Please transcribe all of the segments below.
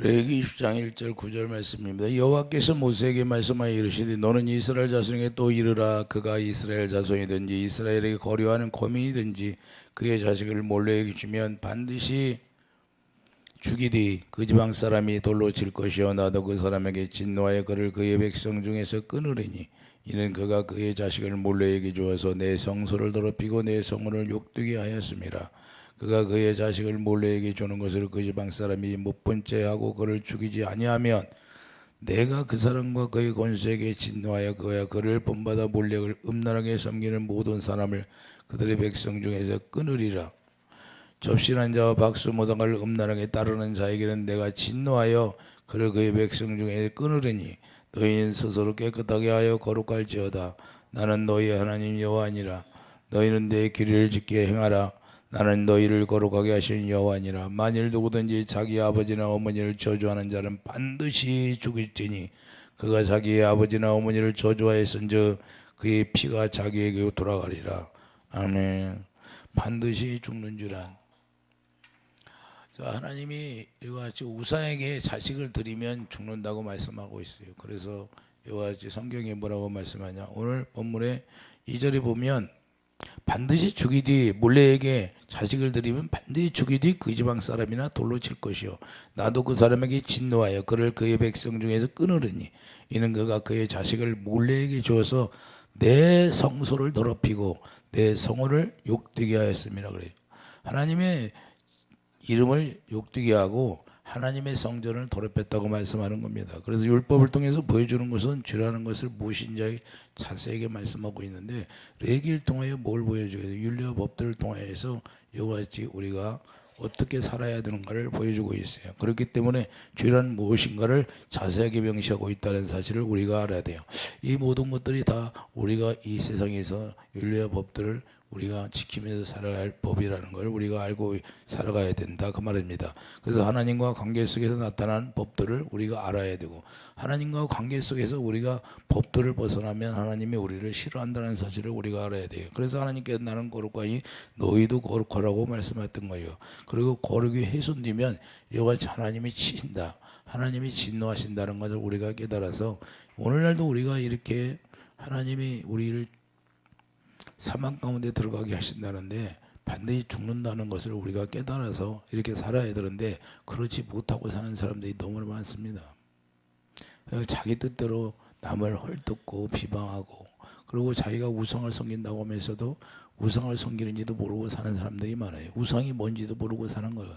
레위기 10장 1절 9절 말씀입니다. 여호와께서 모세에게 말씀하여 이르시되 너는 이스라엘 자손에게 또 이르라. 그가 이스라엘 자손이든지 이스라엘에게 거류하는 거민이든지 그의 자식을 몰래에게 주면 반드시 죽이되 그 지방 사람이 돌로 칠 것이요 나도 그 사람에게 진노하여 그를 그의 백성 중에서 끊으리니 이는 그가 그의 자식을 몰래에게 주어서 내 성소를 더럽히고 내 성문을 욕되게 하였음이라. 그가 그의 자식을 몰래에게 주는 것을 그 지방 사람이 못 본 채 하고 그를 죽이지 아니하면 내가 그 사람과 그의 권세에게 진노하여 그를 본받아 몰래를 음란하게 섬기는 모든 사람을 그들의 백성 중에서 끊으리라. 접신한 자와 박수 모당을 음란하게 따르는 자에게는 내가 진노하여 그를 그의 백성 중에 끊으리니 너희는 스스로 깨끗하게 하여 거룩할지어다. 나는 너희 하나님 여호와니라. 너희는 내 규례를 지켜 행하라. 나는 너희를 거룩하게 하신 여호와니라. 만일 누구든지 자기 아버지나 어머니를 저주하는 자는 반드시 죽일지니 그가 자기의 아버지나 어머니를 저주하였은즉 그의 피가 자기에게 돌아가리라. 아멘. 반드시 죽는 줄안. 하나님이 이와 같이 우상에게 자식을 드리면 죽는다고 말씀하고 있어요. 그래서 이와 같이 성경에 뭐라고 말씀하냐, 오늘 본문에 2절에 보면 반드시 죽이되 몰래에게 자식을 드리면 반드시 죽이되 그 지방 사람이나 돌로 칠 것이요 나도 그 사람에게 진노하여 그를 그의 백성 중에서 끊으리니 이는 그가 그의 자식을 몰래에게 주어서 내 성소를 더럽히고 내 성호를 욕되게 하였음이라 그래요. 하나님의 이름을 욕되게 하고 하나님의 성전을 더럽혔다고 말씀하는 겁니다. 그래서 율법을 통해서 보여주는 것은 죄라는 것을 무엇인지 자세하게 말씀하고 있는데, 레위기를 통하여 뭘 보여줘야 돼요? 율례와 법들을 통해서 이와 같이 우리가 어떻게 살아야 되는가를 보여주고 있어요. 그렇기 때문에 죄란 무엇인가를 자세하게 명시하고 있다는 사실을 우리가 알아야 돼요. 이 모든 것들이 다 우리가 이 세상에서 율례와 법들을 우리가 지키면서 살아야 할 법이라는 걸 우리가 알고 살아가야 된다, 그 말입니다. 그래서 하나님과 관계 속에서 나타난 법들을 우리가 알아야 되고, 하나님과 관계 속에서 우리가 법들을 벗어나면 하나님이 우리를 싫어한다는 사실을 우리가 알아야 돼요. 그래서 하나님께서 나는 거룩하니 너희도 거룩하라고 말씀했던 거예요. 그리고 거룩이 훼손되면 이와 같이 하나님이 치신다, 하나님이 진노하신다는 것을 우리가 깨달아서 오늘날도 우리가 이렇게 하나님이 우리를 사망 가운데 들어가게 하신다는데 반드시 죽는다는 것을 우리가 깨달아서 이렇게 살아야 되는데 그렇지 못하고 사는 사람들이 너무 많습니다. 자기 뜻대로 남을 헐뜯고 비방하고, 그리고 자기가 우상을 섬긴다고 하면서도 우상을 섬기는지도 모르고 사는 사람들이 많아요. 우상이 뭔지도 모르고 사는 거예요.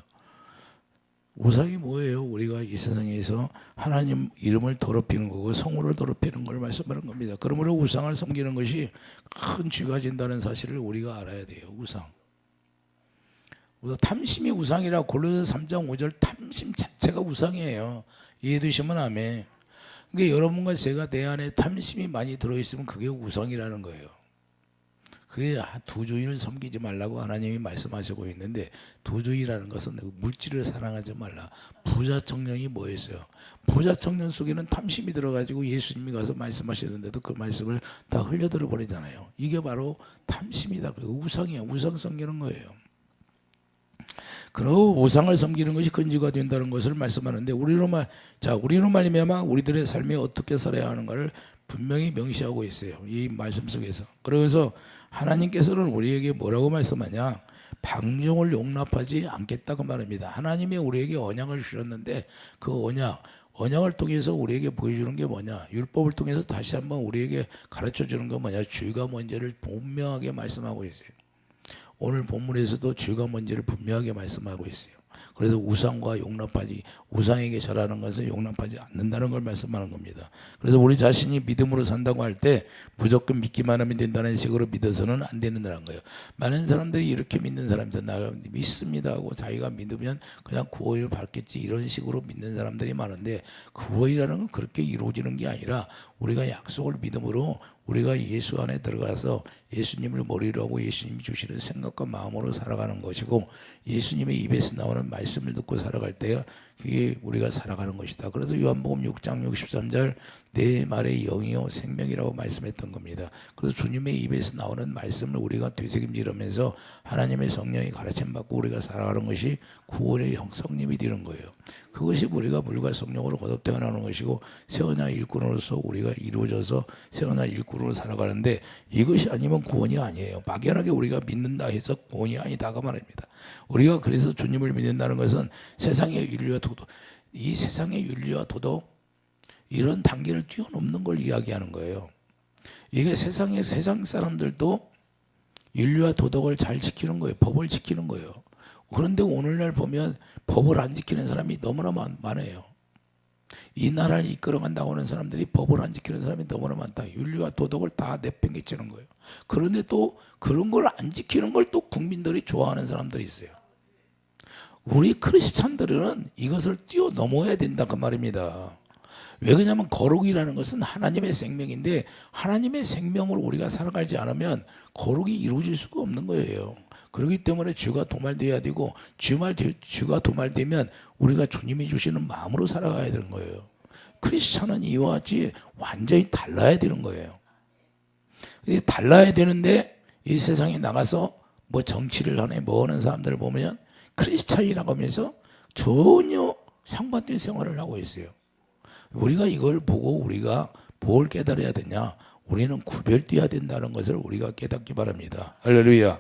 우상이 뭐예요? 우리가 이 세상에서 하나님 이름을 더럽히는 거고 성호를 더럽히는 걸 말씀하는 겁니다. 그러므로 우상을 섬기는 것이 큰 죄가 진다는 사실을 우리가 알아야 돼요. 우상. 탐심이 우상이라 골로새 3장 5절 탐심 자체가 우상이에요. 이해되시면 아멘. 그러니까 여러분과 제가 내 안에 탐심이 많이 들어있으면 그게 우상이라는 거예요. 그게 두 주인을 섬기지 말라고 하나님이 말씀하시고 있는데, 두 주인이라는 것은 물질을 사랑하지 말라. 부자 청년이 뭐였어요? 부자 청년 속에는 탐심이 들어가지고 예수님이 가서 말씀하시는데도 그 말씀을 다 흘려들어 버리잖아요. 이게 바로 탐심이다. 그 우상이에요. 우상 섬기는 거예요. 그리고 우상을 섬기는 것이 근지가 된다는 것을 말씀하는데, 우리로 말미암아 우리들의 삶이 어떻게 살아야 하는가를 분명히 명시하고 있어요. 이 말씀 속에서. 그래서 하나님께서는 우리에게 뭐라고 말씀하냐? 방종을 용납하지 않겠다고 말합니다. 하나님이 우리에게 언약을 주셨는데 그 언약을 통해서 우리에게 보여주는 게 뭐냐? 율법을 통해서 다시 한번 우리에게 가르쳐 주는 건 뭐냐? 죄가 뭔지를 분명하게 말씀하고 있어요. 오늘 본문에서도 죄가 뭔지를 분명하게 말씀하고 있어요. 그래서 우상에게 절하는 것은 용납하지 않는다는 걸 말씀하는 겁니다. 그래서 우리 자신이 믿음으로 산다고 할 때 무조건 믿기만 하면 된다는 식으로 믿어서는 안 된다는 거예요. 많은 사람들이 이렇게 믿는 사람들, 나 믿습니다 하고 자기가 믿으면 그냥 구원을 받겠지 이런 식으로 믿는 사람들이 많은데, 구원이라는 건 그렇게 이루어지는 게 아니라 우리가 약속을 믿음으로 우리가 예수 안에 들어가서 예수님을 머리로 하고 예수님이 주시는 생각과 마음으로 살아가는 것이고, 예수님의 입에서 나오는 말씀을 듣고 살아갈 때야 그게 우리가 살아가는 것이다. 그래서 요한복음 6장 63절 내 말의 영이요 생명이라고 말씀했던 겁니다. 그래서 주님의 입에서 나오는 말씀을 우리가 되새김질하면서 하나님의 성령이 가르침 받고 우리가 살아가는 것이 구원의 성립이 되는 거예요. 그것이 우리가 물과 성령으로 거듭 태어나는 것이고 새 언약 일꾼으로서 우리가 이루어져서 새 언약 일꾼으로 살아가는데 이것이 아니면 구원이 아니에요. 막연하게 우리가 믿는다 해서 구원이 아니다가 말입니다. 우리가 그래서 주님을 믿는다는 것은 세상의 윤리와 도덕, 이 세상의 윤리와 도덕 이런 단계를 뛰어넘는 걸 이야기하는 거예요. 이게 세상 사람들도 윤리와 도덕을 잘 지키는 거예요. 법을 지키는 거예요. 그런데 오늘날 보면 법을 안 지키는 사람이 너무나 많아요. 이 나라를 이끌어간다고 하는 사람들이 법을 안 지키는 사람이 너무나 많다. 윤리와 도덕을 다 내팽개치는 거예요. 그런데 또 그런 걸 안 지키는 걸 또 국민들이 좋아하는 사람들이 있어요. 우리 크리스찬들은 이것을 뛰어넘어야 된다 그 말입니다. 왜 그러냐면 거룩이라는 것은 하나님의 생명인데 하나님의 생명으로 우리가 살아가지 않으면 거룩이 이루어질 수가 없는 거예요. 그렇기 때문에 주가 도말되어야 되고 주가 도말되면 우리가 주님이 주시는 마음으로 살아가야 되는 거예요. 크리스찬은 이와 같이 완전히 달라야 되는 거예요. 달라야 되는데 이 세상에 나가서 뭐 정치를 하네 뭐 하는 사람들을 보면 크리스찬이라고 하면서 전혀 상반된 생활을 하고 있어요. 우리가 이걸 보고 우리가 뭘 깨달아야 되냐? 우리는 구별되어야 된다는 것을 우리가 깨닫기 바랍니다. 할렐루야.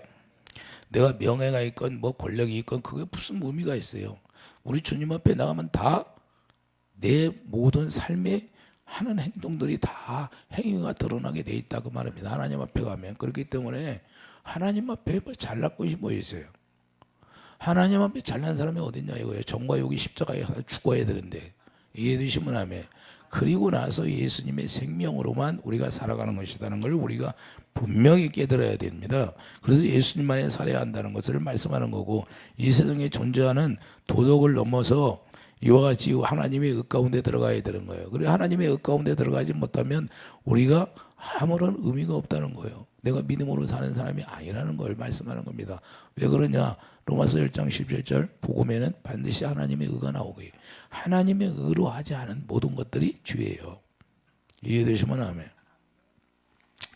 내가 명예가 있건 뭐 권력이 있건 그게 무슨 의미가 있어요. 우리 주님 앞에 나가면 다 내 모든 삶에 하는 행동들이 다 행위가 드러나게 돼 있다고 말합니다. 하나님 앞에 가면. 그렇기 때문에 하나님 앞에 잘난 것이 뭐 있어요. 하나님 앞에 잘난 사람이 어딨냐 이거예요. 정과 욕이 십자가에 죽어야 되는데 이해되시면 하면 그리고 나서 예수님의 생명으로만 우리가 살아가는 것이라는 걸 우리가 분명히 깨달아야 됩니다. 그래서 예수님만에 살아야 한다는 것을 말씀하는 거고 이 세상에 존재하는 도덕을 넘어서 이와 같이 하나님의 의 가운데 들어가야 되는 거예요. 그리고 하나님의 의 가운데 들어가지 못하면 우리가 아무런 의미가 없다는 거예요. 내가 믿음으로 사는 사람이 아니라는 걸 말씀하는 겁니다. 왜 그러냐? 로마서 1장 17절 복음에는 반드시 하나님의 의가 나오고 하나님의 의로 하지 않은 모든 것들이 죄예요. 이해되시면 아멘.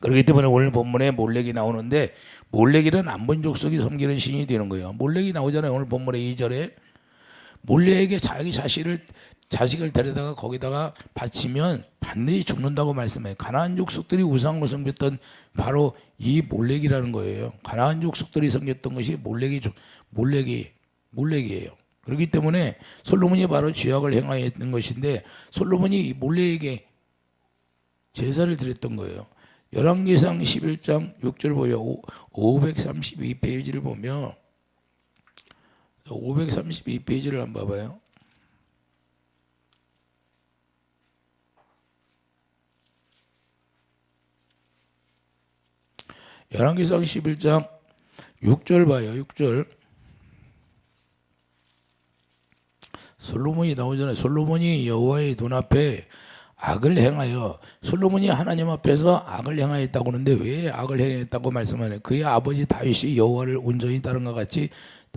그렇기 때문에 오늘 본문에 몰렉이 나오는데 몰렉이란 안본 족속이 섬기는 신이 되는 거예요. 몰렉이 나오잖아요. 오늘 본문에 2절에 몰렉에게 자기 자식을 데려다가 거기다가 바치면 반드시 죽는다고 말씀해요. 가나안 족속들이 우상으로 섬겼던 바로 이 몰렉이라는 거예요. 가나안 족속들이 섬겼던 것이 몰렉이에요. 그렇기 때문에 솔로몬이 바로 죄악을 행하였던 것인데 솔로몬이 이 몰렉에게 제사를 드렸던 거예요. 열왕기상 11장 6절 보여 532페이지를 보면 532페이지를 한번 봐봐요. 열왕기상 11장 6절 봐요. 6절. 솔로몬이 나오잖아요. 솔로몬이 여호와의 눈앞에 악을 행하여 솔로몬이 하나님 앞에서 악을 행하였다고 하는데 왜 악을 행했다고 말씀하냐? 그의 아버지 다윗이 여호와를 온전히 따른 것 같이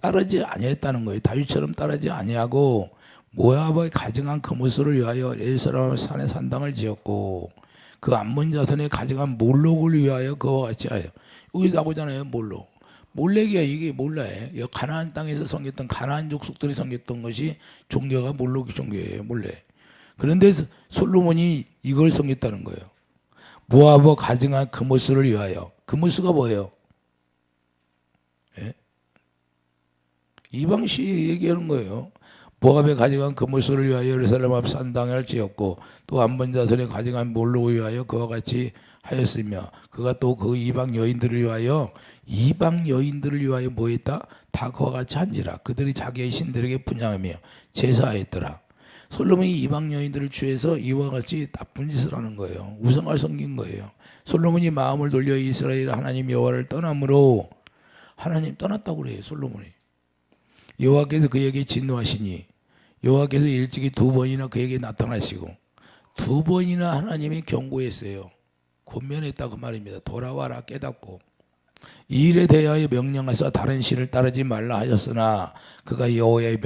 따르지 아니했다는 거예요. 다윗처럼 따르지 아니하고 모압의 가증한 그무스를 위하여 엘사람 산에 산당을 지었고 그 암몬 자손의 가증한 몰록을 위하여 그와 같이 하여 여기 나오잖아요. 몰록. 몰렉이야. 이게 몰라요. 가나안 땅에서 섬겼던 가나안 족속들이 섬겼던 것이 종교가 몰록이 종교예요. 몰렉. 그런데 솔로몬이 이걸 섬겼다는 거예요. 모압의 가증한 그무스를 위하여. 그무스가 뭐예요? 예? 이방시 얘기하는 거예요. 모압의 가증한 그무스를 위하여 예루살렘 앞 산당을 지었고 또 암몬 자손의 가증한 몰록을 위하여 그와 같이 하였으며 그가 또 그 이방 여인들을 위하여 뭐 했다? 다 그와 같이 한지라 그들이 자기의 신들에게 분양하며 제사하였더라. 솔로몬이 이방 여인들을 취해서 이와 같이 나쁜 짓을 하는 거예요. 우상을 섬긴 거예요. 솔로몬이 마음을 돌려 이스라엘 하나님 여호와를 떠남으로 하나님 떠났다고 그래요. 솔로몬이. 여호와께서 그에게 진노하시니 여호와께서 일찍이 2번이나 그에게 나타나시고 2번이나 하나님이 경고했어요. 권면했다고 말입니다. 돌아와라 깨닫고 이 일에 대하여 명령하사 다른 신을 따르지 말라 하셨으나 그가 여호와의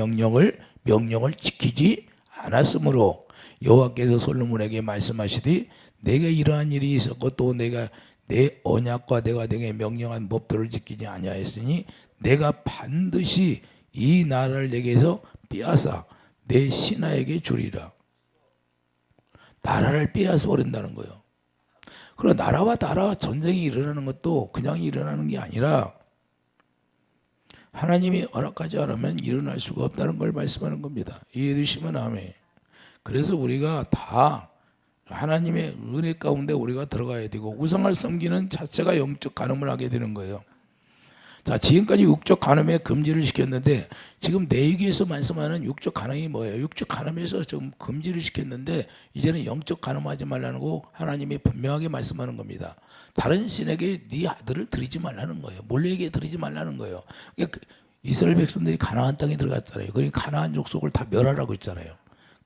명령을 지키지 않았으므로 여호와께서 솔로몬에게 말씀하시되 내게 이러한 일이 있었고 또 내가 내 언약과 내가 내게 명령한 법도를 지키지 아니하였으니 내가 반드시 이 나라를 내게서 빼앗아 내 신하에게 주리라. 나라를 빼앗아 버린다는 거예요. 그리고 나라와 전쟁이 일어나는 것도 그냥 일어나는 게 아니라 하나님이 허락하지 않으면 일어날 수가 없다는 걸 말씀하는 겁니다. 이해해 주시면 아멘. 그래서 우리가 다 하나님의 은혜 가운데 우리가 들어가야 되고 우상을 섬기는 자체가 영적 간음을 하게 되는 거예요. 자, 지금까지 육적 간음에 금지를 시켰는데 지금 내위기에서 말씀하는 육적 간음이 뭐예요? 육적 간음에서 좀 금지를 시켰는데 이제는 영적 간음하지 말라는 거 하나님이 분명하게 말씀하는 겁니다. 다른 신에게 네 아들을 드리지 말라는 거예요. 몰래에게 드리지 말라는 거예요. 그러니까 이스라엘 백성들이 가나안 땅에 들어갔잖아요. 그러니까 가나안 족속을 다 멸하라고 했잖아요.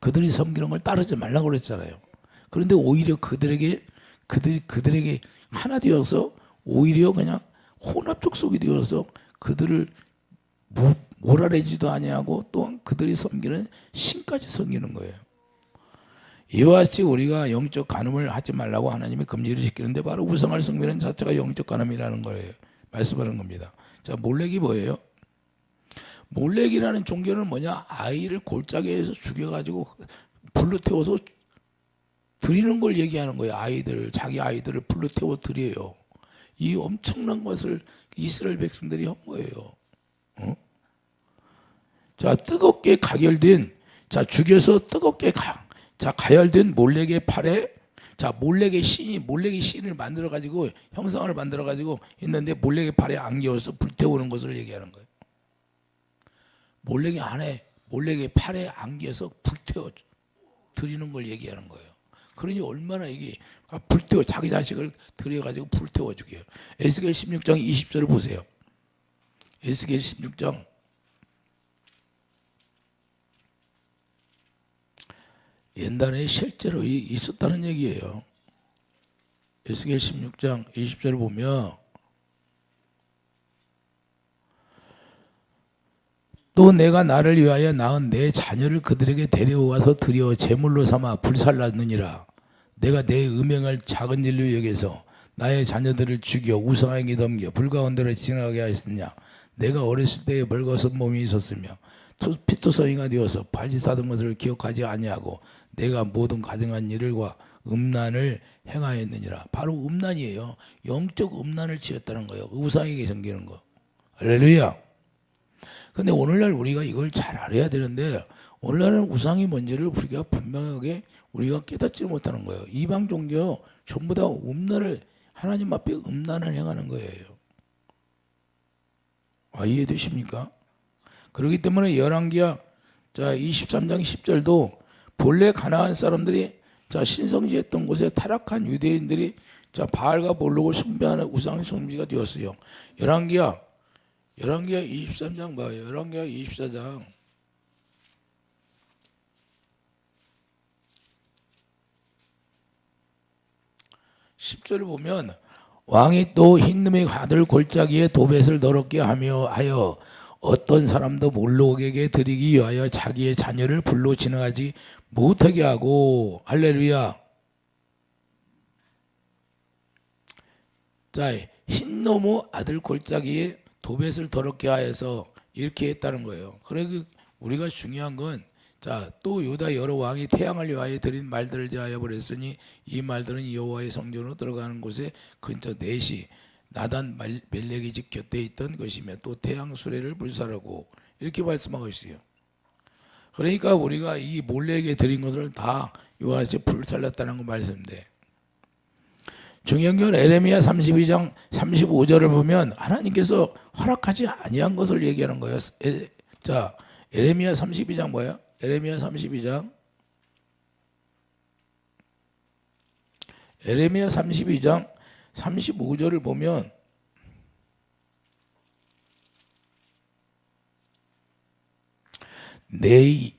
그들이 섬기는 걸 따르지 말라고 그랬잖아요. 그런데 오히려 그들에게 하나 되어서 오히려 그냥 혼합 족속이 되어서 그들을 몰아내지도 아니하고 또한 그들이 섬기는 신까지 섬기는 거예요. 이와 같이 우리가 영적 간음을 하지 말라고 하나님이 금지를 시키는데 바로 우상을 섬기는 자체가 영적 간음이라는 거예요. 말씀하는 겁니다. 자, 몰렉이 뭐예요? 몰렉이라는 종교는 뭐냐? 아이를 골짜기에서 죽여가지고 불로 태워서 드리는 걸 얘기하는 거예요. 자기 아이들을 불로 태워 드려요. 이 엄청난 것을 이스라엘 백성들이 한 거예요. 자, 뜨겁게 가열된, 자, 죽여서 뜨겁게 가열된 몰렉의 팔에, 자, 몰렉의 신을 만들어가지고, 형상을 만들어가지고 있는데, 몰렉의 팔에 안겨서 불태우는 것을 얘기하는 거예요. 몰렉의 팔에 안겨서 불태워 드리는 걸 얘기하는 거예요. 그러니 얼마나 이게 불태워 자기 자식을 들여가지고 불태워 주게요. 에스겔 16장 20절을 보세요. 에스겔 16장 옛날에 실제로 있었다는 얘기예요. 에스겔 16장 20절을 보면 또 내가 나를 위하여 낳은 내 자녀를 그들에게 데려와서 드려 제물로 삼아 불살랐느니라. 내가 내 음행을 작은 일로 여겨서 나의 자녀들을 죽여 우상에게 넘겨 불 가운데로 지나가게 하였으냐. 내가 어렸을 때에 벌거벗은 몸이 있었으며 피투성이가 되어서 발짓 하던 것을 기억하지 아니하고 내가 모든 가증한 일과 음란을 행하였느니라. 바로 음란이에요. 영적 음란을 지었다는 거예요. 우상에게 섬기는 거. 할렐루야. 근데 오늘날 우리가 이걸 잘 알아야 되는데 오늘날은 우상이 뭔지를 우리가 분명하게 우리가 깨닫지 못하는 거예요. 이방 종교 전부 다 음란을 하나님 앞에 음란을 행하는 거예요. 이해되십니까? 그렇기 때문에 열왕기하 23장 10절도 본래 가나안 사람들이 신성지했던 곳에 타락한 유대인들이 바알과 몰록을 숭배하는 우상 숭배가 되었어요. 열왕기하 23장 봐요. 열왕기하 24장 10절을 보면 왕이 또 흰놈의 아들 골짜기에 도벳을 더럽게 하여 어떤 사람도 몰록에게 드리기 위하여 자기의 자녀를 불로 지나가지 못하게 하고 할렐루야. 자, 흰놈의 아들 골짜기에 도벳을 더럽게 하여서 이렇게 했다는 거예요. 그러니까 우리가 중요한 건 또 유다 여러 왕이 태양을 위하여 드린 말들을 제하여 버렸으니 이 말들은 여호와의 성전으로 들어가는 곳에 근처 넷이 나단 멜렉이 집 곁에 있던 것이며 또 태양 수레를 불사르고 이렇게 말씀하고 있어요. 그러니까 우리가 이 몰렉에게 드린 것을 다 이와 같이 불살랐다는 거 말씀인데 중요한 건 에레미야 32장 35절을 보면 하나님께서 허락하지 아니한 것을 얘기하는 거예요. 에레미야 32장 뭐예요? 에레미야 32장 35절을 보면 내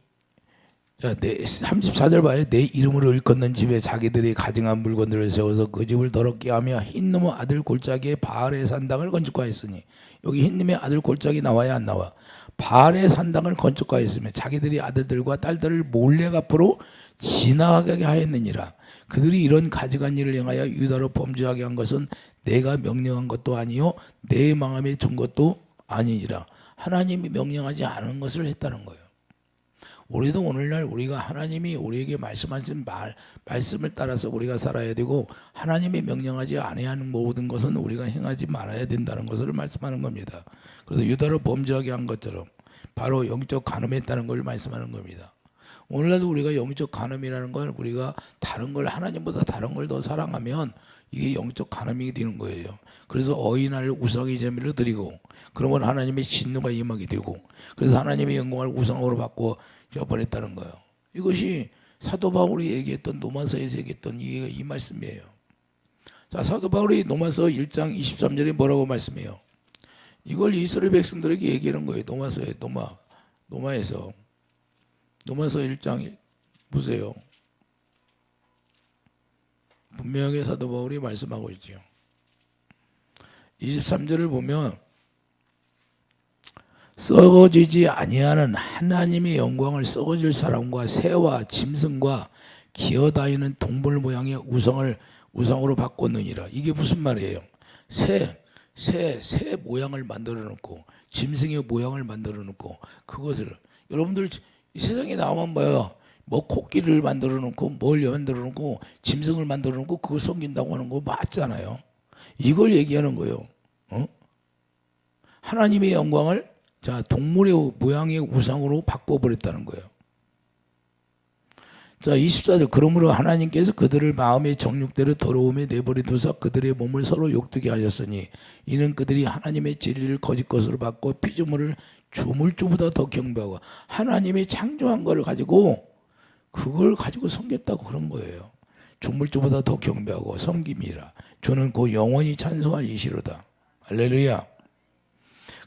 34절 봐요. 내 이름으로 일컫는 집에 자기들이 가증한 물건들을 세워서 그 집을 더럽게 하며 흰놈의 아들 골짜기에 바알의 산당을 건축하였으니 여기 흰놈의 아들 골짜기 나와야 안 나와? 바알의 산당을 건축하였으며 자기들이 아들들과 딸들을 몰래 앞으로 지나가게 하였느니라. 그들이 이런 가증한 일을 행하여 유다로 범죄하게 한 것은 내가 명령한 것도 아니요 내 마음에 둔 것도 아니니라. 하나님이 명령하지 않은 것을 했다는 거예요. 우리도 오늘날 우리가 하나님이 우리에게 말씀하신 말씀을 따라서 우리가 살아야 되고, 하나님이 명령하지 아니하는 모든 것은 우리가 행하지 말아야 된다는 것을 말씀하는 겁니다. 그래서 유다를 범죄하게 한 것처럼 바로 영적 간음했다는 걸 말씀하는 겁니다. 오늘날도 우리가 영적 간음이라는 걸, 우리가 다른 걸, 하나님보다 다른 걸 더 사랑하면 이게 영적 간음이 되는 거예요. 그래서 어린아이를 우상의 제물로 드리고, 그러면 하나님의 진노가 임하게 되고, 그래서 하나님의 영광을 우상으로 바꿔 버렸다는 거예요. 이것이 사도 바울이 얘기했던, 로마서에서 얘기했던 이 말씀이에요. 자, 사도 바울이 로마서 1장 23절에 뭐라고 말씀해요? 이걸 이스라엘 백성들에게 얘기하는 거예요. 로마에서 1장 보세요. 분명하게 사도 바울이 말씀하고 있죠. 23절을 보면 썩어지지 아니하는 하나님의 영광을 썩어질 사람과 새와 짐승과 기어다니는 동물 모양의 우상으로 바꿨느니라. 이게 무슨 말이에요? 새 모양을 만들어 놓고, 짐승의 모양을 만들어 놓고, 그것을, 여러분들 이 세상에 나오면 뭐예요? 뭐 코끼리를 만들어 놓고, 뭘 만들어 놓고, 짐승을 만들어 놓고 그걸 섬긴다고 하는 거 맞잖아요. 이걸 얘기하는 거예요. 하나님의 영광을 동물의 모양의 우상으로 바꿔버렸다는 거예요. 자, 24절. 그러므로 하나님께서 그들을 마음의 정욕대로 더러움에 내버려두사 그들의 몸을 서로 욕되게 하셨으니, 이는 그들이 하나님의 진리를 거짓 것으로 바꿔 피조물을 주물주보다 더 경배하고, 하나님이 창조한 것을 가지고 그걸 가지고 섬겼다고 그런 거예요. 주물주보다 더 경배하고 섬김이라. 주는 그 영원히 찬송할 이시로다. 할렐루야.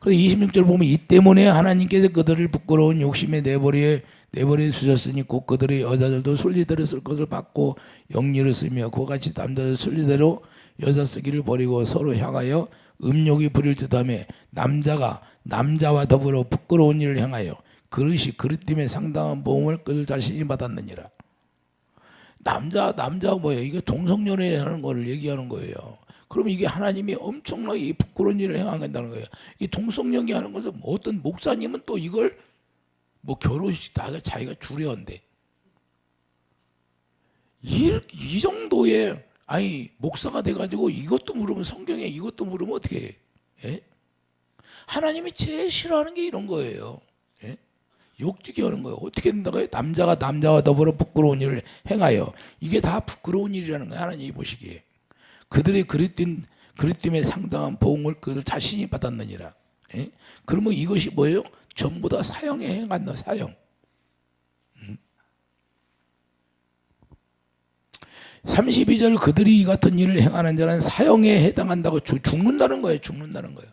그래서 26절 보면, 이 때문에 하나님께서 그들을 부끄러운 욕심에 내버려 주셨으니 곧 그들의 여자들도 순리대로 쓸 것을 받고 영리를 쓰며, 그와 같이 남자들 순리대로 여자 쓰기를 버리고 서로 향하여 음욕이 부릴 듯하며, 남자가 남자와 더불어 부끄러운 일을 행하여 그릇됨에 상당한 보응을 그들 자신이 받았느니라. 남자가 뭐예요? 이게 동성연애라는 걸 얘기하는 거예요. 그럼 이게 하나님이 엄청나게 이 부끄러운 일을 행한다는 거예요. 이 동성연애 하는 것은 뭐 어떤 목사님은 또 이걸 뭐 결혼식 다 자기가 주례한대. 이 정도의, 아니 목사가 돼가지고 이것도 물으면, 성경에 이것도 물으면 어떻게 해? 예? 하나님이 제일 싫어하는 게 이런 거예요. 예? 욕되게 하는 거예요. 어떻게 된다고요? 남자가 남자와 더불어 부끄러운 일을 행하여. 이게 다 부끄러운 일이라는 거예요. 하나님이 보시기에. 그들의 그릇됨에 상당한 보응을 그들 자신이 받았느니라. 예? 그러면 이것이 뭐예요? 전부 다 사형에 행한다. 사형. 32절. 그들이 이 같은 일을 행하는 자는 사형에 해당한다고, 죽는다는 거예요. 죽는다는 거예요.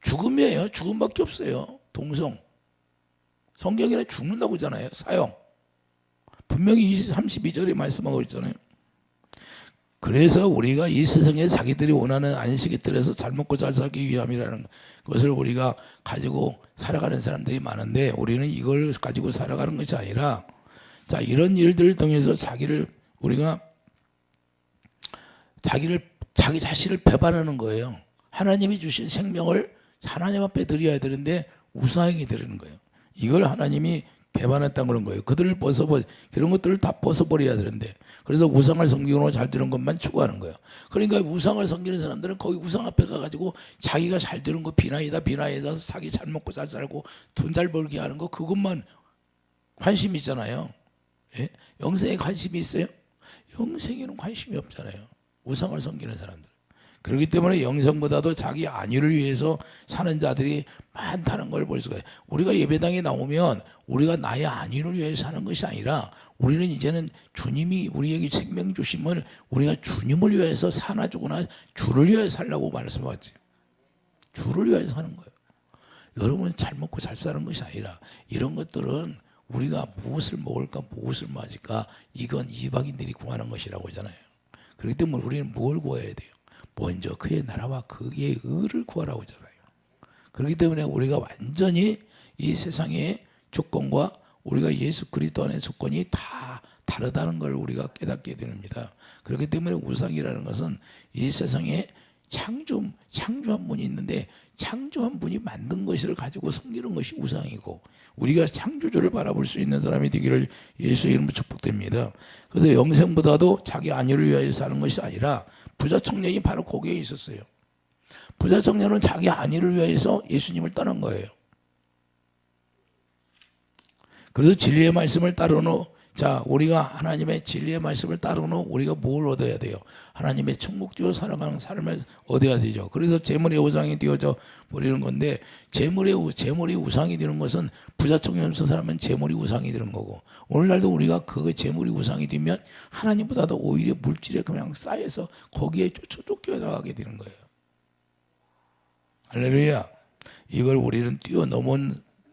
죽음이에요. 죽음밖에 없어요. 동성. 성경에는 죽는다고 하잖아요. 사형. 분명히 32절에 말씀하고 있잖아요. 그래서 우리가 이 세상에 자기들이 원하는 안식의 틀에서 잘 먹고 잘 살기 위함이라는 것을 우리가 가지고 살아가는 사람들이 많은데, 우리는 이걸 가지고 살아가는 것이 아니라, 자, 이런 일들을 통해서 우리가 자기 자신을 배반하는 거예요. 하나님이 주신 생명을 하나님 앞에 드려야 되는데 우상에게 드리는 거예요. 이걸 하나님이 배반했다는 그런 거예요. 그들을 그런 것들을 다 벗어버려야 되는데, 그래서 우상을 섬기고 잘 되는 것만 추구하는 거예요. 그러니까 우상을 섬기는 사람들은 거기 우상 앞에 가가지고 자기가 잘 되는 거, 비나이다 자기 잘 먹고 잘 살고 돈 잘 벌게 하는 거, 그것만 관심이 있잖아요. 예? 영생에 관심이 있어요? 영생에는 관심이 없잖아요. 우상을 섬기는 사람들. 그렇기 때문에 영생보다도 자기 안위를 위해서 사는 자들이 많다는 걸 볼 수가 있어요. 우리가 예배당에 나오면 우리가 나의 안위를 위해서 사는 것이 아니라, 우리는 이제는 주님이 우리에게 생명 주심을 우리가 주님을 위해서 사나 죽으나 주를 위해서 살라고 말씀하지. 주를 위해서 사는 거예요. 여러분 잘 먹고 잘 사는 것이 아니라, 이런 것들은 우리가 무엇을 먹을까 무엇을 마실까, 이건 이방인들이 구하는 것이라고 하잖아요. 그렇기 때문에 우리는 뭘 구해야 돼요? 먼저 그의 나라와 그의 의를 구하라고 하잖아요. 그렇기 때문에 우리가 완전히 이 세상의 조건과 우리가 예수 그리스도 안의 조건이 다 다르다는 걸 우리가 깨닫게 됩니다. 그렇기 때문에 우상이라는 것은 이 세상에 창조한 분이 있는데 창조한 분이 만든 것을 가지고 섬기는 것이 우상이고 우리가 창조주를 바라볼 수 있는 사람이 되기를 예수 이름으로 축복됩니다. 그래서 영생보다도 자기 안위를 위하여 사는 것이 아니라 부자 청년이 바로 거기에 있었어요. 부자 청년은 자기 안위를 위해서 예수님을 떠난 거예요. 그래서 진리의 말씀을 따르노. 자, 우리가 하나님의 진리의 말씀을 따르노. 우리가 뭘 얻어야 돼요? 하나님의 천국지로 살아가는 삶을 얻어야 되죠. 그래서 재물의 우상이 되어져 버리는 건데 재물이 우상이 되는 것은 부자 청년으로서 살면 재물이 우상이 되는 거고 오늘날도 우리가 그 재물이 우상이 되면 하나님보다도 오히려 물질에 그냥 쌓여서 거기에 쫓겨나가게 되는 거예요. 할렐루야. 이걸 우리는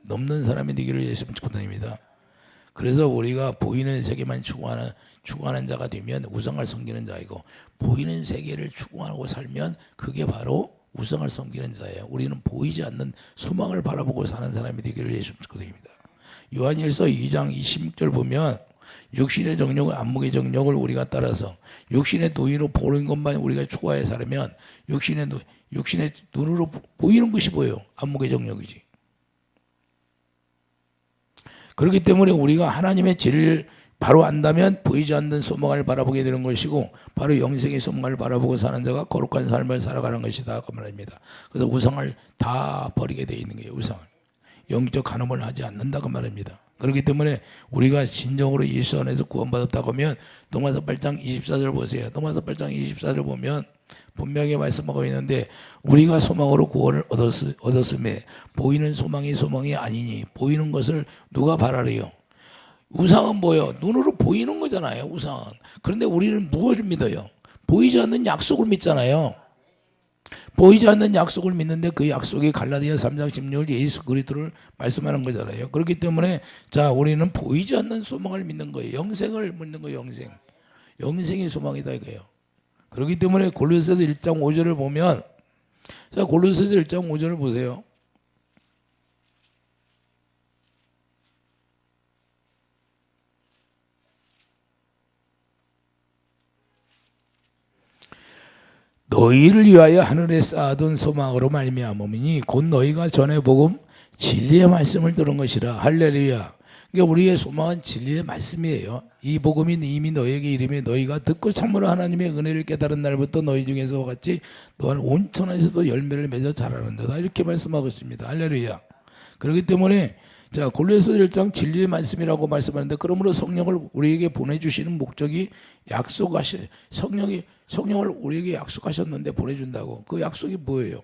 넘는 사람이 되기를 예수님 축복드립니다. 그래서 우리가 보이는 세계만 추구하는 자가 되면 우상을 섬기는 자이고 보이는 세계를 추구하고 살면 그게 바로 우상을 섬기는 자예요. 우리는 보이지 않는 소망을 바라보고 사는 사람이 되기를 예수님 축복드립니다. 요한일서 2장 26절 보면 육신의 정욕과 안목의 정욕을 우리가 따라서 육신의 노예로 보는 것만 우리가 추구하여 살면 육신의 눈으로 보이는 것이 보여요. 안목의 정욕이지. 그렇기 때문에 우리가 하나님의 진리를 바로 안다면 보이지 않는 소망을 바라보게 되는 것이고 바로 영생의 소망을 바라보고 사는 자가 거룩한 삶을 살아가는 것이다 그 말입니다. 그래서 우상을 다 버리게 되어 있는 거예요. 우상을. 영적 간음을 하지 않는다고 말입니다. 그렇기 때문에 우리가 진정으로 예수 안에서 구원받았다고 하면 로마서 8장 24절 보세요. 로마서 8장 24절 보면 분명히 말씀하고 있는데 우리가 소망으로 구원을 얻었음에 보이는 소망이 아니니 보이는 것을 누가 바라래요? 우상은 뭐예요? 눈으로 보이는 거잖아요. 우상은. 그런데 우리는 무엇을 믿어요? 보이지 않는 약속을 믿잖아요. 보이지 않는 약속을 믿는데 그 약속이 갈라디아 3장 16절 예수 그리스도를 말씀하는 거잖아요. 그렇기 때문에 자 우리는 보이지 않는 소망을 믿는 거예요. 영생을 믿는 거예요. 영생의 소망이다 이거예요. 그렇기 때문에 골로새서 1장 5절을 보면 자 골로새서 1장 5절을 보세요. 너희를 위하여 하늘에 쌓아둔 소망으로 말미암으니 곧 너희가 전에 복음 진리의 말씀을 들은 것이라. 할렐루야. 그러니까 우리의 소망은 진리의 말씀이에요. 이 복음이 이미 너희에게 이름에 너희가 듣고 참으로 하나님의 은혜를 깨달은 날부터 너희 중에서 같이 또한 온 천하에서도 열매를 맺어 자라는도다. 이렇게 말씀하고 있습니다. 할렐루야. 그렇기 때문에 자 골로새서 1장 진리의 말씀이라고 말씀하는데 그러므로 성령을 우리에게 보내주시는 목적이 성령을 우리에게 약속하셨는데 보내준다고. 그 약속이 뭐예요?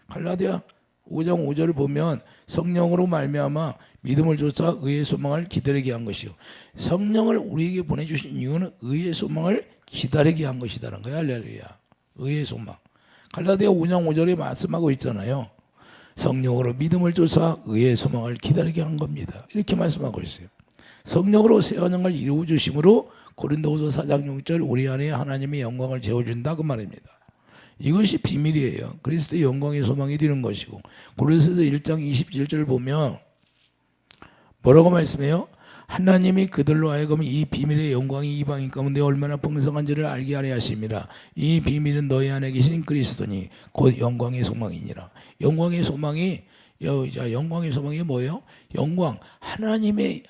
갈라디아 5장 5절을 보면 성령으로 말미암아 믿음을 쫓아 의의 소망을 기다리게 한 것이요. 성령을 우리에게 보내주신 이유는 의의 소망을 기다리게 한 것이다라는 거예요. 할렐루야. 의의 소망. 갈라디아 5장 5절에 말씀하고 있잖아요. 성령으로 믿음을 쫓아 의의 소망을 기다리게 한 겁니다. 이렇게 말씀하고 있어요. 성령으로 새 언약을 이루어 주심으로 고린도후서 4장 6절 우리 안에 하나님의 영광을 재워준다 그 말입니다. 이것이 비밀이에요. 그리스도의 영광의 소망이 되는 것이고 고린도후서 1장 27절 보면 뭐라고 말씀해요? 하나님이 그들로 하여금 이 비밀의 영광이 이방인 가운데 얼마나 풍성한지를 알게 하려 하심이라. 이 비밀은 너희 안에 계신 그리스도니 곧 영광의 소망이니라. 영광의 소망이 뭐예요? 영광. 하나님의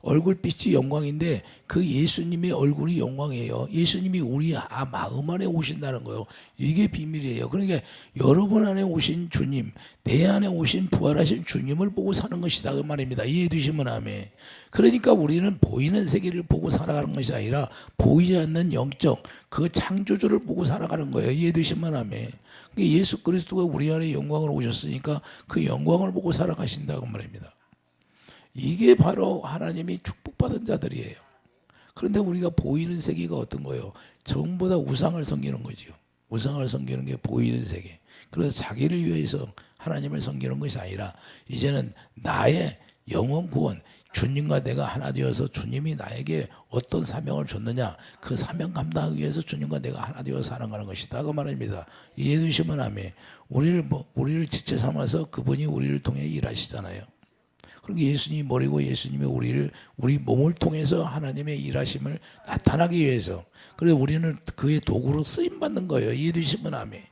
얼굴빛이 영광인데 그 예수님의 얼굴이 영광이에요. 예수님이 우리 마음 안에 오신다는 거예요. 이게 비밀이에요. 그러니까 여러분 안에 오신 주님, 내 안에 오신 부활하신 주님을 보고 사는 것이다 그 말입니다. 이해해 주시면 아멘. 그러니까 우리는 보이는 세계를 보고 살아가는 것이 아니라 보이지 않는 영적 그 창조주를 보고 살아가는 거예요. 이해해 주시면 아멘. 그러니까 예수 그리스도가 우리 안에 영광으로 오셨으니까 그 영광을 보고 살아가신다고 말입니다. 이게 바로 하나님이 축복받은 자들이에요. 그런데 우리가 보이는 세계가 어떤 거예요? 전부 다 우상을 섬기는 거죠. 우상을 섬기는 게 보이는 세계. 그래서 자기를 위해서 하나님을 섬기는 것이 아니라 이제는 나의 영원 구원, 주님과 내가 하나 되어서 주님이 나에게 어떤 사명을 줬느냐 그 사명 감당하기 위해서 주님과 내가 하나 되어서 살아가는 것이다 그 말입니다. 이해해 주시면 아멘. 우리를 지체 삼아서 그분이 우리를 통해 일하시잖아요. 그러니까 예수님이 머리고 예수님이 우리 몸을 통해서 하나님의 일하심을 나타나기 위해서. 그래서 우리는 그의 도구로 쓰임 받는 거예요. 이해해 주시면 아멘.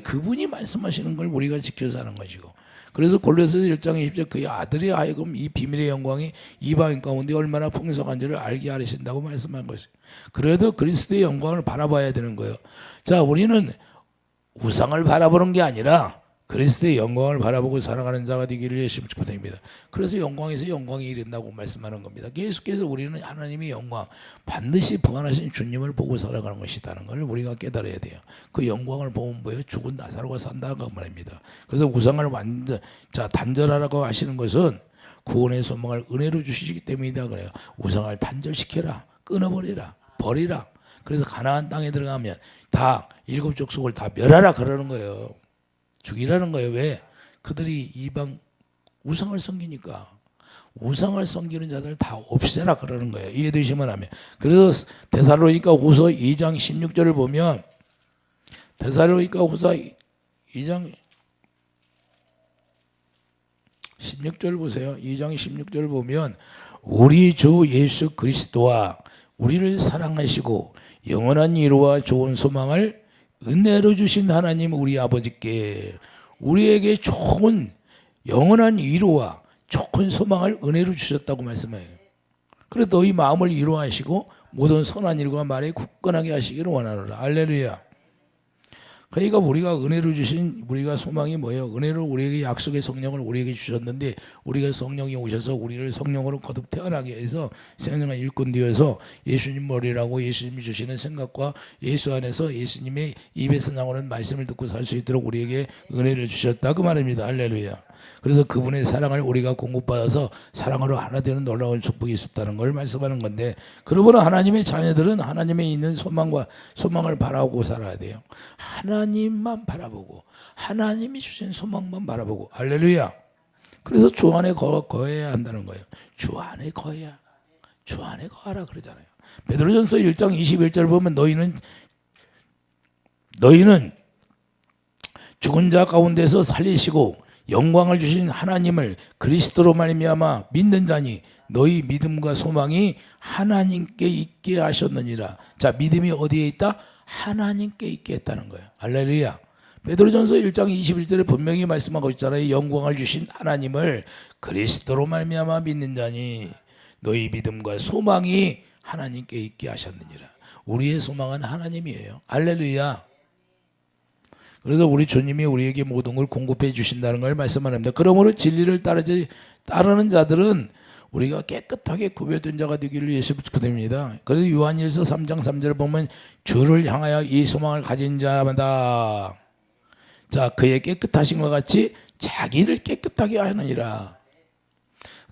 그분이 말씀하시는 걸 우리가 지켜서 하는 것이고. 그래서 골로새서 1장 20절 그의 아들이 하여금 이 비밀의 영광이 이방인 가운데 얼마나 풍성한지를 알게 하신다고 말씀한 것이에요. 그래도 그리스도의 영광을 바라봐야 되는 거예요. 자, 우리는 우상을 바라보는 게 아니라 그리스도의 영광을 바라보고 살아가는 자가 되기를 예수님 축복드립니다. 그래서 영광에서 영광이 이른다고 말씀하는 겁니다. 계속해서 우리는 하나님의 영광, 반드시 부활하신 주님을 보고 살아가는 것이라는 걸 우리가 깨달아야 돼요. 그 영광을 보면 뭐예요? 죽은 나사로가 산다고 말입니다. 그래서 우상을 단절하라고 하시는 것은 구원의 소망을 은혜로 주시기 때문이다 그래요. 우상을 단절시켜라, 끊어버리라, 버리라. 그래서 가나안 땅에 들어가면 다 일곱 족속을 다 멸하라 그러는 거예요. 죽이라는 거예요. 왜? 그들이 이방 우상을 섬기니까. 우상을 섬기는 자들 다 없애라 그러는 거예요. 이해되시면 하면. 그래서 데살로니가 후서 2장 16절을 보면 데살로니가 후서 2장 16절 보세요. 2장 16절 보면 우리 주 예수 그리스도와 우리를 사랑하시고 영원한 위로와 좋은 소망을 은혜로 주신 하나님 우리 아버지께 우리에게 좋은 영원한 위로와 좋은 소망을 은혜로 주셨다고 말씀해요. 그래 너희 마음을 위로하시고 모든 선한 일과 말에 굳건하게 하시기를 원하노라. 할렐루야. 그러니까 우리가 은혜로 주신 우리가 소망이 뭐예요? 은혜로 우리에게 약속의 성령을 우리에게 주셨는데 우리가 성령이 오셔서 우리를 성령으로 거듭 태어나게 해서 생명의 일꾼 되어서 예수님 머리라고 예수님이 주시는 생각과 예수 안에서 예수님의 입에서 나오는 말씀을 듣고 살 수 있도록 우리에게 은혜를 주셨다 그 말입니다. 할렐루야. 그래서 그분의 사랑을 우리가 공급받아서 사랑으로 하나 되는 놀라운 축복이 있었다는 걸 말씀하는 건데, 그러므로 하나님의 자녀들은 하나님에 있는 소망을 바라보고 살아야 돼요. 하나님만 바라보고 하나님이 주신 소망만 바라보고. 할렐루야. 그래서 주 안에 거해야 한다는 거예요. 주 안에 거해야. 주 안에 거하라 그러잖아요. 베드로전서 1장 21절 보면 너희는 죽은 자 가운데서 살리시고 영광을 주신 하나님을 그리스도로 말미암아 믿는 자니 너희 믿음과 소망이 하나님께 있게 하셨느니라. 자, 믿음이 어디에 있다? 하나님께 있게 했다는 거예요. 할렐루야. 베드로전서 1장 21절에 분명히 말씀하고 있잖아요. 영광을 주신 하나님을 그리스도로 말미암아 믿는 자니 너희 믿음과 소망이 하나님께 있게 하셨느니라. 우리의 소망은 하나님이에요. 할렐루야. 그래서 우리 주님이 우리에게 모든 걸 공급해 주신다는 걸 말씀합니다. 그러므로 진리를 따르는 자들은 우리가 깨끗하게 구별된 자가 되기를 예수 축복드립니다. 그래서 요한일서 3장 3절을 보면 주를 향하여 이 소망을 가진 자마다 자 그의 깨끗하신 것 같이 자기를 깨끗하게 하느니라.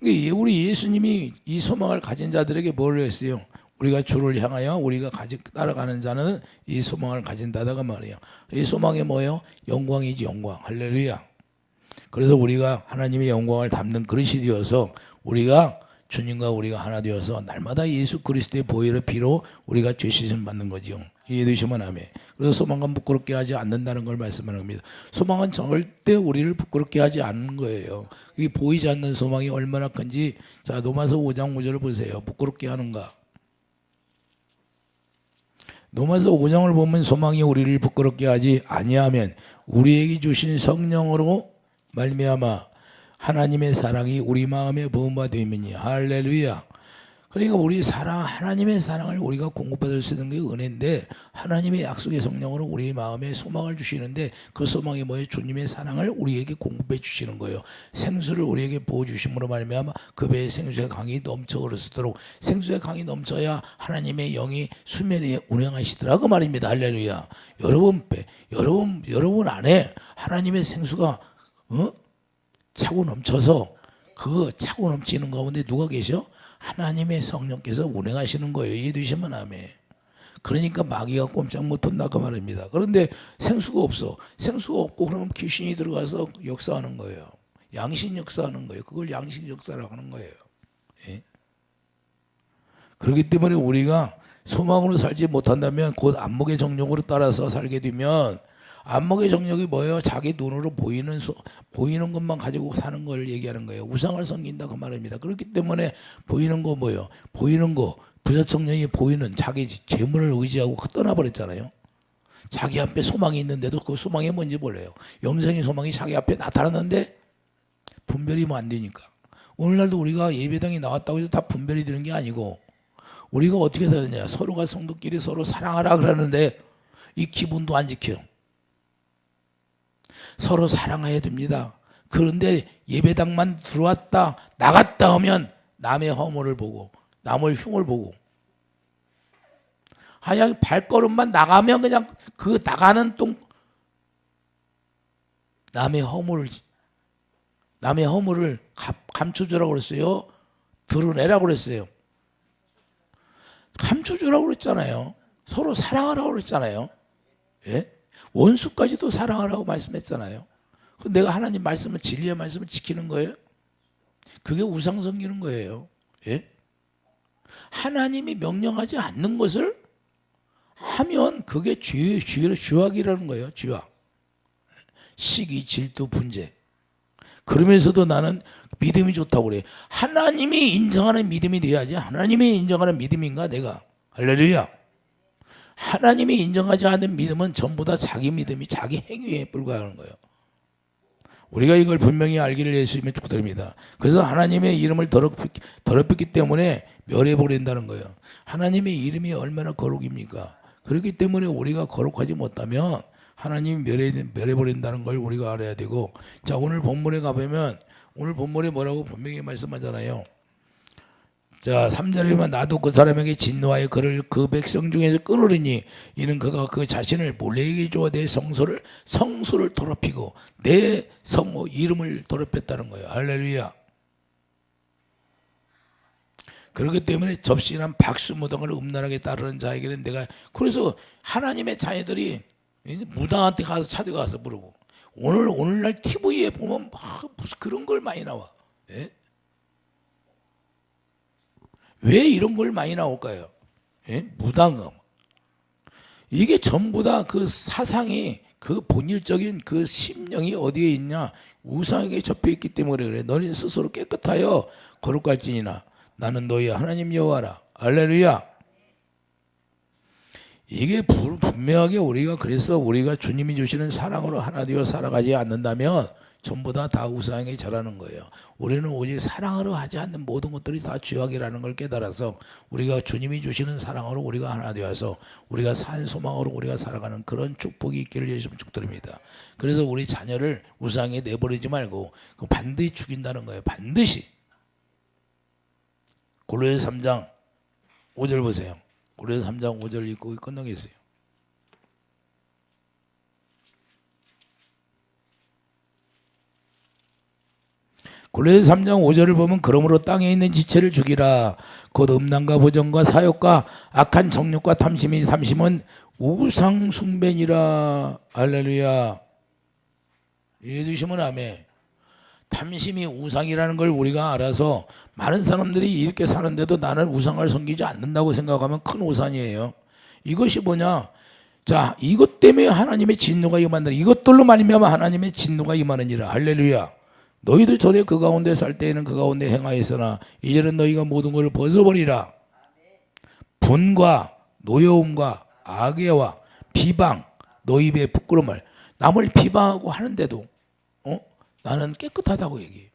우리 예수님이 이 소망을 가진 자들에게 뭘 했어요? 우리가 주를 향하여 우리가 따라가는 자는 이 소망을 가진다다가 말이에요. 이 소망이 뭐예요? 영광이지, 영광. 할렐루야. 그래서 우리가 하나님의 영광을 담는 그릇이 되어서 우리가 주님과 우리가 하나 되어서 날마다 예수 그리스도의 보혈의 피로 우리가 죄 씻음 받는 거죠. 이해되시면 아멘. 그래서 소망은 부끄럽게 하지 않는다는 걸 말씀하는 겁니다. 소망은 절대 우리를 부끄럽게 하지 않는 거예요. 이 보이지 않는 소망이 얼마나 큰지 자 로마서 5장 5절을 보세요. 부끄럽게 하는가? 로마서 5장을 보면 소망이 우리를 부끄럽게 하지 아니하면 우리에게 주신 성령으로 말미암아 하나님의 사랑이 우리 마음에 부은 바 되면이. 할렐루야. 그러니까 하나님의 사랑을 우리가 공급받을 수 있는 게 은혜인데 하나님의 약속의 성령으로 우리 마음에 소망을 주시는데 그 소망이 뭐예요? 주님의 사랑을 우리에게 공급해 주시는 거예요. 생수를 우리에게 부어주심으로 말미암아 그 배에 생수의 강이 넘쳐 흐르도록. 생수의 강이 넘쳐야 하나님의 영이 수면 위에 운행하시더라 그 말입니다. 할렐루야. 여러분 안에 하나님의 생수가 차고 넘쳐서 그 차고 넘치는 가운데 누가 계셔? 하나님의 성령께서 운행하시는 거예요. 이해되시면 아멘. 그러니까 마귀가 꼼짝 못한다 그 말입니다. 그런데 생수가 없어. 생수가 없고 그러면 귀신이 들어가서 역사하는 거예요. 양식 역사하는 거예요. 그걸 양식 역사라고 하는 거예요. 예? 그렇기 때문에 우리가 소망으로 살지 못한다면 곧 안목의 정욕으로 따라서 살게 되면 안목의 정력이 뭐예요? 자기 눈으로 보이는 것만 가지고 사는 걸 얘기하는 거예요. 우상을 섬긴다 그 말입니다. 그렇기 때문에 보이는 거 뭐예요? 보이는 거 부자청년이 보이는 자기 재물을 의지하고 떠나버렸잖아요. 자기 앞에 소망이 있는데도 그 소망이 뭔지 몰라요. 영생의 소망이 자기 앞에 나타났는데 분별이 뭐 안 되니까. 오늘날도 우리가 예배당에 나왔다고 해서 다 분별이 되는 게 아니고 우리가 어떻게 되느냐. 서로가 성도끼리 서로 사랑하라 그러는데 이 기본도 안 지켜. 서로 사랑해야 됩니다. 그런데 예배당만 들어왔다 나갔다 하면 남의 허물을 보고 남의 흉을 보고 하여간 발걸음만 나가면 그냥 그 나가는 똥 남의 허물을 감춰주라고 그랬어요. 드러내라고 그랬어요. 감춰주라고 그랬잖아요. 서로 사랑하라고 그랬잖아요. 예? 원수까지도 사랑하라고 말씀했잖아요. 내가 하나님 말씀을 진리의 말씀을 지키는 거예요. 그게 우상 섬기는 거예요. 예? 하나님이 명령하지 않는 것을 하면 그게 죄악이라는 거예요. 죄악. 시기, 질투, 분재. 그러면서도 나는 믿음이 좋다고 그래. 하나님이 인정하는 믿음이 돼야지. 하나님이 인정하는 믿음인가 내가. 할렐루야. 하나님이 인정하지 않는 믿음은 전부 다 자기 믿음이 자기 행위에 불과하는 거예요. 우리가 이걸 분명히 알기를 예수님의 축복드립니다. 그래서 하나님의 이름을 더럽혔기 때문에 멸해버린다는 거예요. 하나님의 이름이 얼마나 거룩입니까? 그렇기 때문에 우리가 거룩하지 못하면 하나님이 멸해버린다는 걸 우리가 알아야 되고, 자, 오늘 본문에 가보면 오늘 본문에 뭐라고 분명히 말씀하잖아요. 자, 3절에 보면 나도 그 사람에게 진노하여 그를 그 백성 중에서 끊으리니 이는 그가 그 자신을 몰래에게 주어 내 성소를 더럽히고 내 성모 이름을 더럽혔다는 거예요. 할렐루야. 그렇기 때문에 접신한 박수무당을 음란하게 따르는 자에게는 내가, 그래서 하나님의 자녀들이 무당한테 가서 찾아가서 물어보고, 오늘날 TV에 보면 무슨 그런 걸 많이 나와. 예? 왜 이런 걸 많이 나올까요? 예? 무당음. 이게 전부 다 그 사상이, 그 본질적인 그 심령이 어디에 있냐? 우상에게 접해 있기 때문에 그래. 너는 스스로 깨끗하여 거룩할지니나 나는 너희 하나님 여호와라. 할렐루야. 이게 분명하게 우리가, 그래서 우리가 주님이 주시는 사랑으로 하나 되어 살아가지 않는다면 전부 다 우상에 절하는 거예요. 우리는 오직 사랑으로 하지 않는 모든 것들이 다 죄악이라는 걸 깨달아서 우리가 주님이 주시는 사랑으로 우리가 하나 되어서 우리가 산 소망으로 우리가 살아가는 그런 축복이 있기를 예수님 축복드립니다. 그래서 우리 자녀를 우상에 내버리지 말고 반드시 죽인다는 거예요. 반드시. 고린도서 3장 5절 보세요. 고린도서 3장 5절 읽고 끝나겠어요. 고린도서 3장 5절을 보면 그러므로 땅에 있는 지체를 죽이라. 곧 음란과 보정과 사욕과 악한 정욕과 탐심은 우상 숭배니라. 할렐루야. 이해해 주시면 아멘. 탐심이 우상이라는 걸 우리가 알아서, 많은 사람들이 이렇게 사는데도 나는 우상을 섬기지 않는다고 생각하면 큰 오산이에요. 이것이 뭐냐? 자, 이것 때문에 하나님의 진노가 임한다. 이것들로 말미암아 하나님의 진노가 임하느니라. 할렐루야. 너희도 전에 그 가운데 살 때에는 그 가운데 행하였으나 이제는 너희가 모든 것을 벗어버리라. 분과 노여움과 악의와 비방, 너희 입에 부끄러움을. 남을 비방하고 하는데도 나는 깨끗하다고 얘기해요.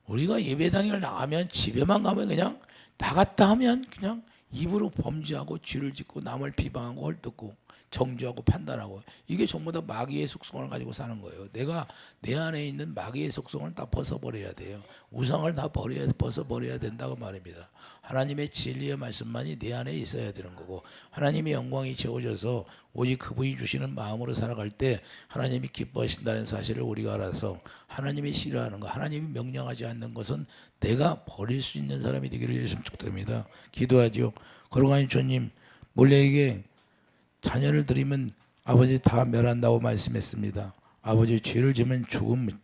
우리가 예배당에 나가면, 집에만 가면 그냥 나갔다 하면 그냥 입으로 범죄하고 죄를 짓고 남을 비방하고 헐뜯고 정죄하고 판단하고, 이게 전부 다 마귀의 속성을 가지고 사는 거예요. 내가 내 안에 있는 마귀의 속성을 다 벗어버려야 돼요. 우상을 다 벗어버려야 된다고 말입니다. 하나님의 진리의 말씀만이 내 안에 있어야 되는 거고, 하나님의 영광이 채워져서 오직 그분이 주시는 마음으로 살아갈 때 하나님이 기뻐하신다는 사실을 우리가 알아서, 하나님이 싫어하는 것, 하나님이 명령하지 않는 것은 내가 버릴 수 있는 사람이 되기를 예수님 축복드립니다. 기도하죠. 거룩하신 주님, 몰래에게 자녀를 드리면 아버지 다 멸한다고 말씀했습니다. 아버지 죄를 지면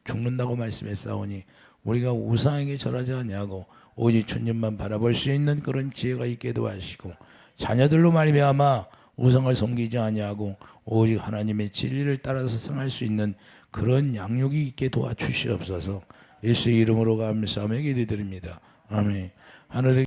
죽는다고 말씀했사오니 우리가 우상에게 절하지 아니하고 오직 주님만 바라볼 수 있는 그런 지혜가 있게 도와주시고, 자녀들로 말미암아 우상을 섬기지 아니하고 오직 하나님의 진리를 따라서 생활할 수 있는 그런 양육이 있게 도와주시옵소서. 예수의 이름으로 감사하며 기도드립니다. 아멘. 하늘의